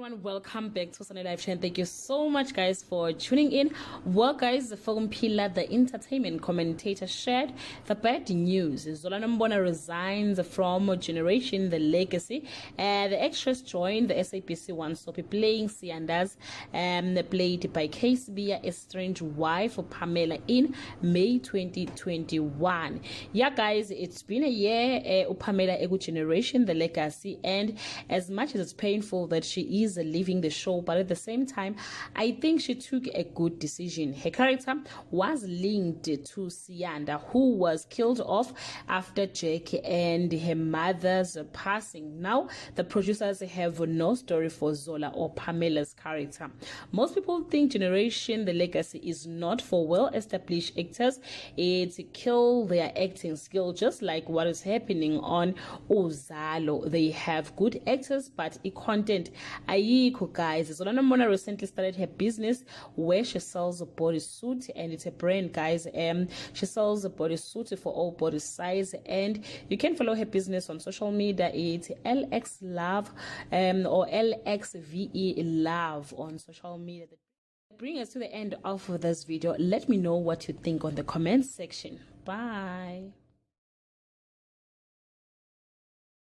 everyone, welcome back to Sunday Live Channel. Thank you so much guys for tuning in. Well guys, the film pillar, the entertainment commentator, shared the bad news. Zola Nombona resigns from Generation the Legacy. The actress joined the SABC One soap playing Sianda's played by KCB, estranged wife of Pamela in May 2021. Yeah guys, it's been a year Pamela egu Generation the Legacy, and as much as it's painful that she is leaving the show, but at the same time I think she took a good decision. Her character was linked to Sianda, who was killed off after Jack and her mother's passing. Now the producers have no story for Zola or Pamela's character. Most people think Generation the Legacy is not for well-established actors. It kills their acting skill, just like what is happening on Uzalo. They have good actors, but content ayikho guys. Zola Nombona recently started her business where she sells a bodysuit, and it's a brand guys. She sells a bodysuit for all body size, and you can follow her business on social media. It's LX Love or LXVE Love on social media. Bring us to the end of this video. Let me know what you think on the comment section. Bye.